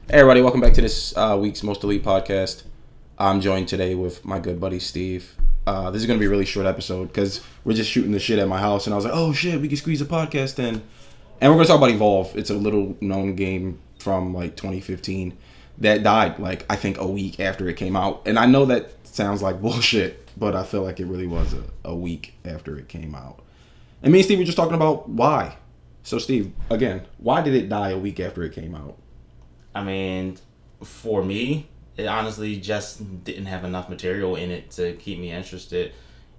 Hey everybody, welcome back to this week's Most Elite podcast. I'm joined today with my good buddy Steve. This is going to be a really short episode because we're just shooting the shit at my house, and I was like, oh shit, we can squeeze a podcast in. And we're going to talk about Evolve. It's a little known game from like 2015 that died like I think a week after it came out. And I know that sounds like bullshit, but I feel like it really was a week after it came out. And me and Steve were just talking about why. So Steve, again, why did it die a week after it came out? I mean, for me, it honestly just didn't have enough material in it to keep me interested.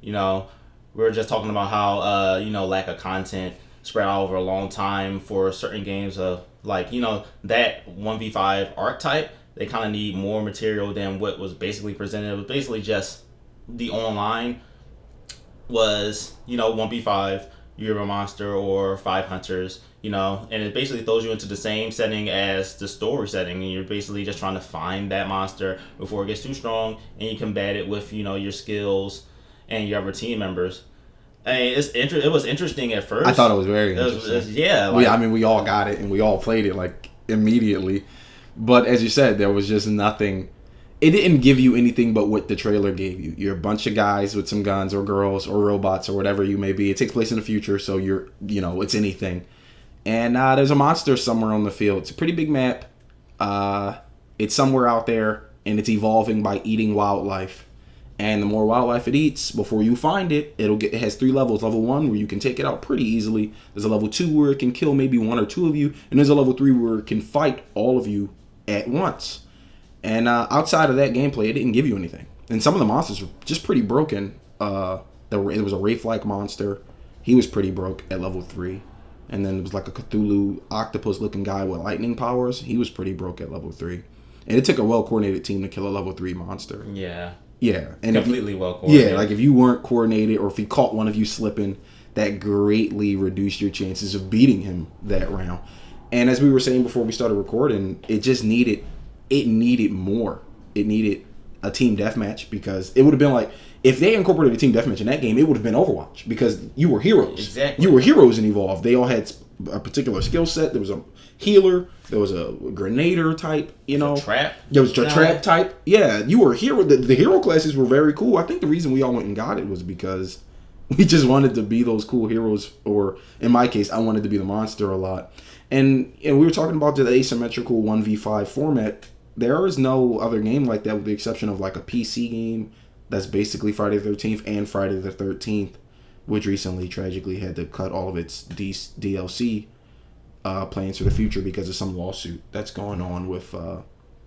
You know, we were just talking about how, lack of content spread out over a long time for certain games of, like, that 1v5 archetype. They kind of need more material than what was basically presented. It was basically just the online was, 1v5, you have a monster or 5 hunters, and it basically throws you into the same setting as the story setting, and you're basically just trying to find that monster before it gets too strong, and you combat it with, your skills and your other team members. I mean, it was interesting at first. I thought it was very interesting. We all got it, and we all played it, like, immediately. But as you said, there was just nothing. It didn't give you anything but what the trailer gave you. You're a bunch of guys with some guns or girls or robots or whatever you may be. It takes place in the future, so it's anything. And there's a monster somewhere on the field. It's a pretty big map. It's somewhere out there, and it's evolving by eating wildlife. And the more wildlife it eats, before you find it, it has 3 levels. Level 1, where you can take it out pretty easily. There's a level 2 where it can kill maybe 1 or 2 of you. And there's a level 3 where it can fight all of you at once. And outside of that gameplay, it didn't give you anything. And some of the monsters were just pretty broken. There was a Wraith-like monster. He was pretty broke at level 3. And then there was like a Cthulhu octopus-looking guy with lightning powers. He was pretty broke at level 3. And it took a well-coordinated team to kill a level 3 monster. Yeah. Yeah. And completely well-coordinated. Yeah, like if you weren't coordinated or if he caught one of you slipping, that greatly reduced your chances of beating him that round. And as we were saying before we started recording, it needed more. It needed a team deathmatch, because it would have been like, if they incorporated a team deathmatch in that game, it would have been Overwatch, because you were heroes. Exactly. You were heroes in Evolve. They all had a particular skill set. There was a healer. There was a grenader type, Trap. There was a trap type. Yeah, you were a hero. The hero classes were very cool. I think the reason we all went and got it was because we just wanted to be those cool heroes, or in my case, I wanted to be the monster a lot. And we were talking about the asymmetrical 1v5 format. There is no other game like that, with the exception of like a PC game that's basically Friday the 13th and Friday the 13th, which recently tragically had to cut all of its DLC Plans for the Future because of some lawsuit that's going on with the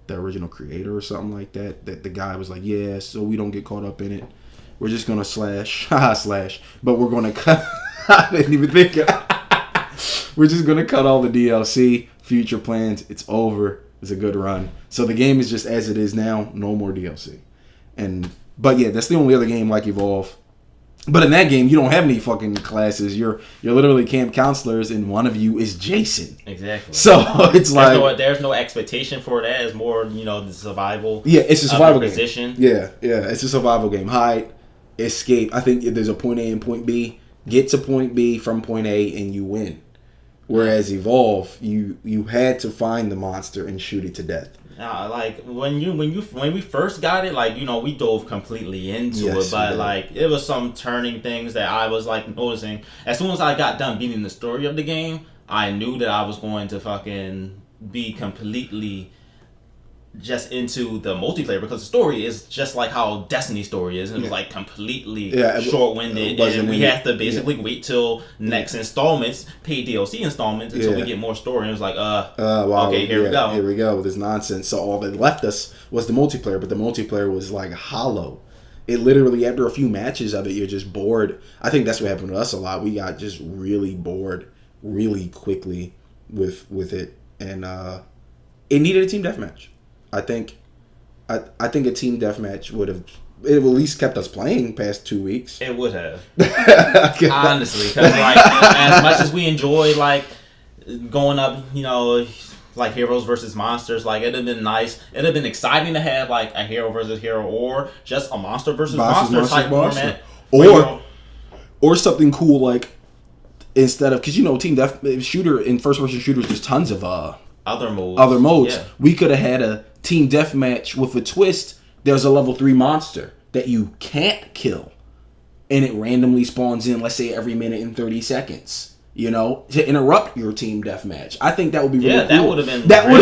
original creator or something like that. That the guy was like, yeah, so we don't get caught up in it, we're just gonna slash, but we're gonna cut. I didn't even think of we're just gonna cut all the DLC, future plans. It's over. It's a good run. So the game is just as it is now. No more DLC. But yeah, that's the only other game like Evolve. But in that game, you don't have any fucking classes. You're literally camp counselors, and one of you is Jason. Exactly. So it's there's no expectation for that. It's more, the survival. Yeah, it's a survival game. Position. Yeah, it's a survival game. Hide, escape. I think there's a point A and point B. Get to point B from point A, and you win. Whereas Evolve, you had to find the monster and shoot it to death. Like when we first got it, like, we dove completely into it, but like it was some turning things that I was like noticing. As soon as I got done beating the story of the game, I knew that I was going to fucking be completely just into the multiplayer, because the story is just like how Destiny's story is. It was like completely short-winded, and we have to basically wait till next installments, paid DLC installments, until we get more story. And it was like, wow, okay, here we go. Here we go with this nonsense. So all that left us was the multiplayer, but the multiplayer was like hollow. It literally, after a few matches of it, you're just bored. I think that's what happened to us a lot. We got just really bored really quickly with it, and it needed a team deathmatch. I think a team deathmatch would have at least kept us playing past 2 weeks. It would have. Honestly, because like, as much as we enjoy like going up, like heroes versus monsters, like it'd have been nice. It'd have been exciting to have like a hero versus hero, or just a monster versus monster type format, or something cool like, instead of, because team death shooter in first person shooters, there's tons of other modes. Yeah. We could have had a team deathmatch with a twist. There's a level 3 monster that you can't kill, and it randomly spawns in, let's say, every minute and 30 seconds. You know, to interrupt your team deathmatch. I think that would be really cool. That would have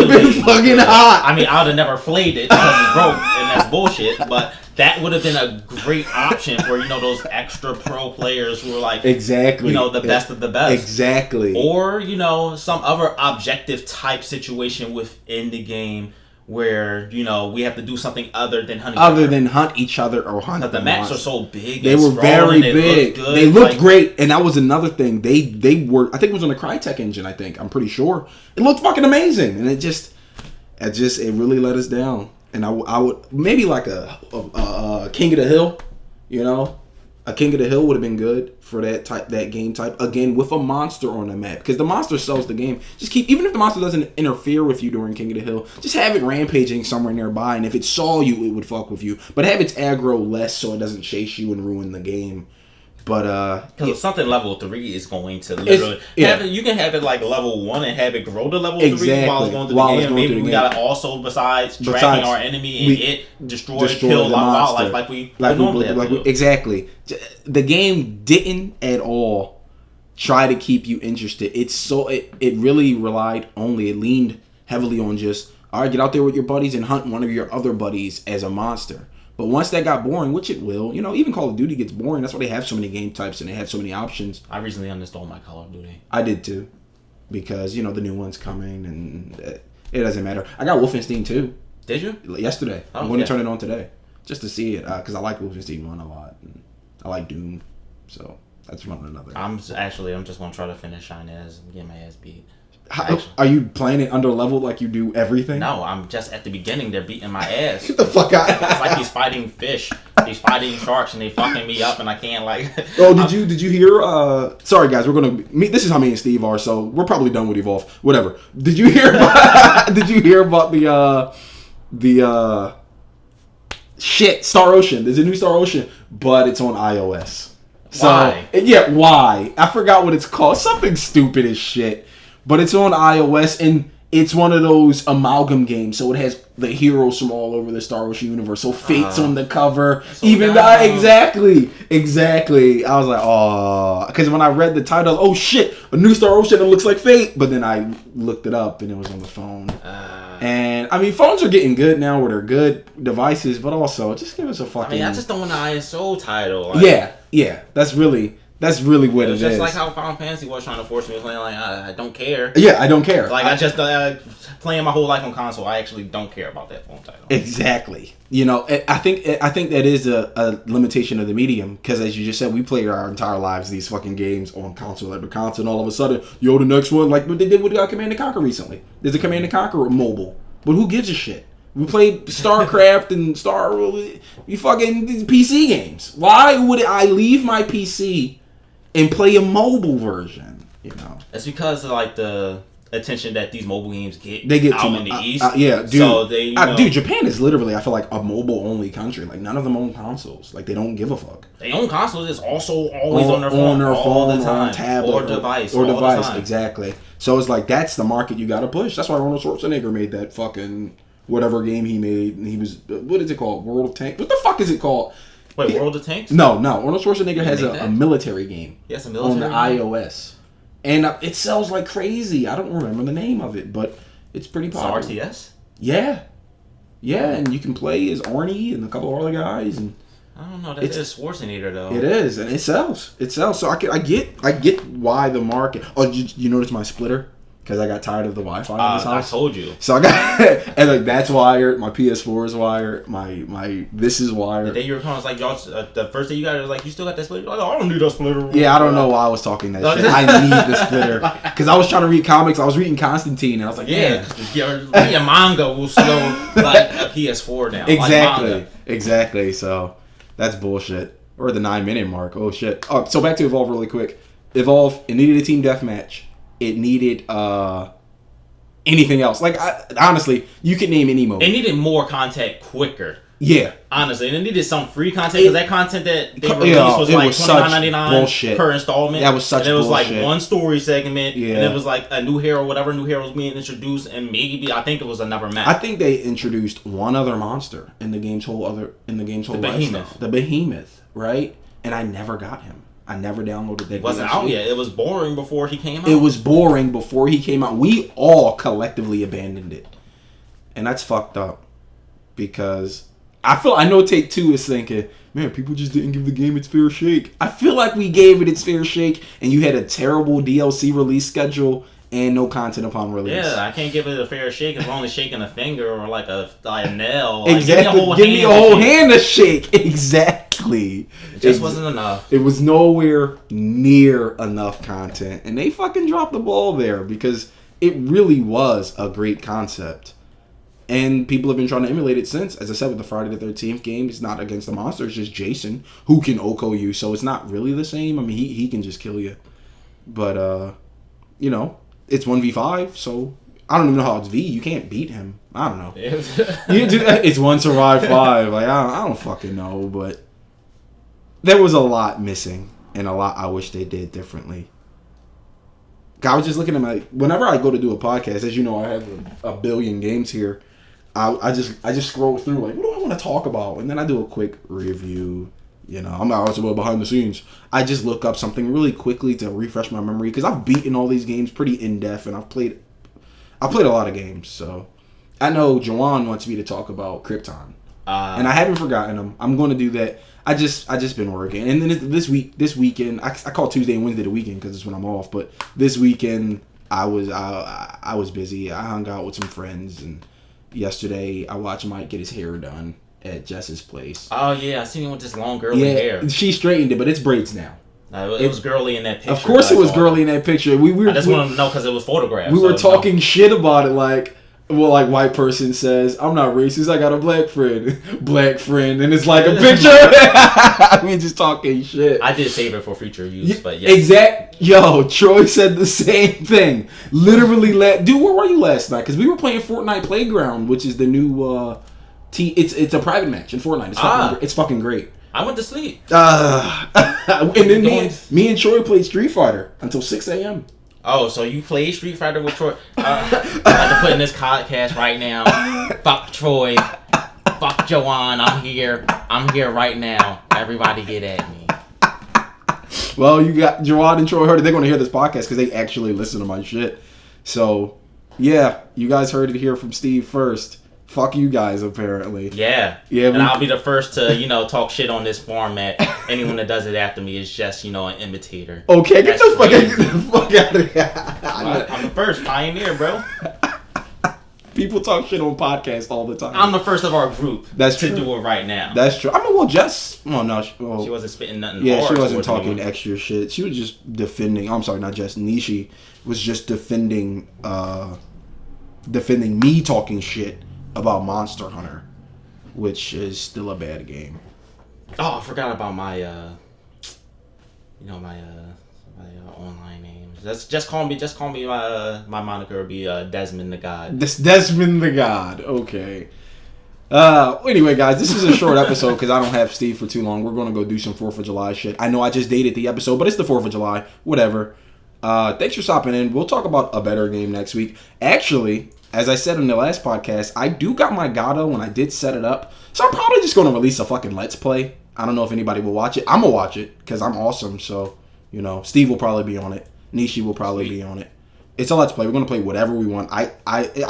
been fucking hot. I mean, I would have never played it because it's broke and that's bullshit. But that would have been a great option for those extra pro players who are like exactly the best of the best. Exactly. Or some other objective type situation within the game where we have to do something other than hunt each other or hunt. But the maps are so big. They were very big. They looked great, and that was another thing. They were. I think it was on the Crytek engine. I'm pretty sure it looked fucking amazing, and it really let us down. And I would maybe like a King of the Hill, A King of the Hill would have been good for that game type. Again, with a monster on the map. Because the monster sells the game. Even if the monster doesn't interfere with you during King of the Hill, just have it rampaging somewhere nearby. And if it saw you, it would fuck with you. But have its aggro less so it doesn't chase you and ruin the game. But because something level 3 is going to literally you can have it like level 1 and have it grow to level 3 while it's going through the game. Maybe we gotta also besides tracking our enemy and it destroy kill a lot of wildlife like we normally have to do. Exactly. The game didn't at all try to keep you interested. It really it leaned heavily on just, all right, get out there with your buddies and hunt one of your other buddies as a monster. But once that got boring, which it will, even Call of Duty gets boring. That's why they have so many game types and they have so many options. I recently uninstalled my Call of Duty. I did too, because the new one's coming and it doesn't matter. I got Wolfenstein 2. Did you? Yesterday. I'm going to turn it on today just to see it because I like Wolfenstein 1 a lot. And I like Doom, so that's one another. I'm just going to try to finish Shinez and get my ass beat. Are you playing it under level like you do everything? No, I'm just at the beginning. They're beating my ass. Get the fuck out! It's like he's fighting fish. He's fighting sharks, and they fucking me up, and I can't Oh, did you hear? Sorry guys, we're gonna meet. This is how me and Steve are, so we're probably done with Evolve. Whatever. Did you hear? About the shit Star Ocean? There's a new Star Ocean, but it's on iOS. So, why? Yeah, why? I forgot what it's called. Something stupid as shit. But it's on iOS, and it's one of those amalgam games. So it has the heroes from all over the Star Wars universe. So Fate's on the cover. Exactly. I was like, oh. Because when I read the title, oh shit, a new Star Ocean that looks like Fate. But then I looked it up, and it was on the phone. And, I mean, phones are getting good now where they're good devices. But also, just give us a fucking... I just don't want an ISO title. Yeah. That's really what it is. Just like how Final Fantasy was trying to force me to play. I don't care. Yeah, I don't care. I just playing my whole life on console. I actually don't care about that phone title. Exactly. I think that is a limitation of the medium because, as you just said, we played our entire lives these fucking games on console after console, and all of a sudden, the next one, like what they did with Command & Conquer recently. There's a Command & Conquer mobile, but who gives a shit? We played StarCraft and you fucking PC games. Why would I leave my PC and play a mobile version? It's because of the attention that these mobile games get. They get out in the East. Yeah, dude. So they, dude, Japan is literally, I feel like, a mobile only country. Like none of them own consoles. Like they don't give a fuck. They own consoles. It's also always on their phone all the time, on tablet, or device, or device. Exactly. So it's like that's the market you got to push. That's why Arnold Schwarzenegger made that fucking whatever game he made, and he was what is it called? World of Tanks. What the fuck is it called? Wait, World of Tanks? No. Arnold Schwarzenegger has a military game. Yes, a military on the iOS, and it sells like crazy. I don't remember the name of it, but it's pretty popular. It's RTS? Yeah, and you can play as Arnie and a couple of other guys, and I don't know. That's just Schwarzenegger though. It is, and it sells. So I get why the market. Oh, you notice my splitter? Because I got tired of the Wi-Fi in this house. I told you. So I got and that's wired. My PS4 is wired. My this is wired. The day you were calling, it's y'all. The first day you got it was like, you still got that splitter? I don't need a splitter. Yeah, I don't know why I was talking that shit. I need the splitter because I was trying to read comics. I was reading Constantine, and I was like, your manga will slow like a PS4 down. Exactly. So that's bullshit. Or the 9-minute mark. Oh shit. Oh, so back to Evolve really quick. Evolve. It needed a team deathmatch. It needed anything else. Honestly, you could name any mode. It needed more contact quicker. Yeah. Honestly, and it needed some free content because that content that they released was it like was such $29.99 per installment. That was such and it was bullshit. like one story segment, Yeah. and it was like a new hero, whatever new hero was being introduced, and maybe I think it was another map. I think they introduced one other monster in the game's whole lifestyle. Behemoth. The Behemoth, right? And I never got him. I never downloaded that. It wasn't DLC. out yet. It was boring before he came out. It was boring before he came out. We all collectively abandoned it, and that's fucked up because I know Take Two is thinking, man, people just didn't give the game its fair shake. I feel like we gave it its fair shake, and you had a terrible DLC release schedule and no content upon release. Yeah, I can't give it a fair shake if we're only shaking a finger or like a nail. Exactly. Give me a whole hand to shake. Exactly. It just wasn't enough. It was nowhere near enough content, and they fucking dropped the ball there because it really was a great concept. And people have been trying to emulate it since. As I said, with the Friday the 13th game, it's not against the monster. It's just Jason who can Oko you. So it's not really the same. I mean, he can just kill you. But, you know, it's 1v5. So I don't even know how it's V. You can't beat him. I don't know. It's 1 survive 5. Like, I don't fucking know. But there was a lot missing and a lot I wish they did differently. I was just looking at whenever I go to do a podcast, as you know, I have a billion games here. I just scroll through like, what do I want to talk about, and then I do a quick review. You know, I'm not also well behind the scenes. I just look up something really quickly to refresh my memory because I've beaten all these games pretty in depth, and I've played a lot of games. So I know Jawan wants me to talk about Krypton, and I haven't forgotten him. I'm going to do that. I just been working, and then this weekend, I call Tuesday and Wednesday the weekend because it's when I'm off. But this weekend I was busy. I hung out with some friends, and yesterday I watched Mike get his hair done at Jess's place. Oh yeah, I seen him with this long girly hair. She straightened it, but it's braids now. It was girly in that picture. Of course, it was girly in that picture. I just want to know because it was photographed. We were talking shit about it, like white person says, I'm not racist, I got a black friend, and it's like a picture. I mean, just talking shit. I did save it for future use, but yeah. Yo, Troy said the same thing. Literally, dude, where were you last night? Because we were playing Fortnite Playground, which is the new, it's a private match in Fortnite. It's fucking great. I went to sleep. And then me and Troy played Street Fighter until 6 a.m. Oh, so you played Street Fighter with Troy? I have to put in this podcast right now. Fuck Troy. Fuck Joanne. I'm here right now. Everybody get at me. Well, you got Joanne and Troy heard it. They're going to hear this podcast because they actually listen to my shit. So, yeah, you guys heard it here from Steve first. Fuck you guys, apparently. Yeah. And I'll be the first to, talk shit on this format. Anyone that does it after me is just, an imitator. Okay, get the fuck out of here. I'm the first pioneer, bro. People talk shit on podcasts all the time. I'm the first of our group to do it right now. That's true. I mean, well, Jess... Well, no. She wasn't spitting nothing. Yeah, she wasn't talking extra shit. She was just defending... I'm sorry, not Jess. Nishi was just defending me talking shit about Monster Hunter, which is still a bad game. Oh, I forgot about my my online name. Just call me my moniker will be Desmond the God. This Desmond the God. Okay. Anyway, guys, this is a short episode because I don't have Steve for too long. We're gonna go do some 4th of July shit. I know I just dated the episode, but it's the 4th of July. Whatever. Thanks for stopping in. We'll talk about a better game next week. Actually, as I said in the last podcast, I do got my Gato and I did set it up. So I'm probably just going to release a fucking Let's Play. I don't know if anybody will watch it. I'm going to watch it because I'm awesome. So, Steve will probably be on it. Nishi will probably be on it. It's a Let's Play. We're going to play whatever we want. I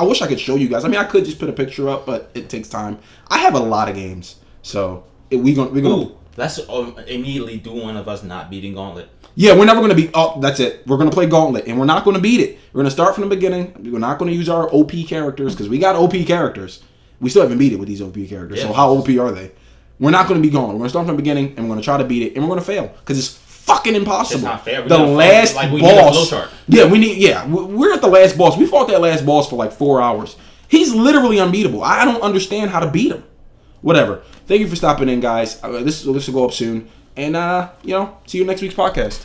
wish I could show you guys. I mean, I could just put a picture up, but it takes time. I have a lot of games. So, we're going to... That's immediately do one of us not beating Gauntlet. Yeah, we're never going to beat... Oh, that's it. We're going to play Gauntlet, and we're not going to beat it. We're going to start from the beginning. We're not going to use our OP characters, because we got OP characters. We still haven't beat it with these OP characters, so how OP are they? We're not going to be Gauntlet. We're going to start from the beginning, and we're going to try to beat it, and we're going to fail, because it's fucking impossible. It's not fair. The last boss... we're at the last boss. We fought that last boss for like 4 hours. He's literally unbeatable. I don't understand how to beat him. Whatever. Thank you for stopping in, guys. This will go up soon. And, see you next week's podcast.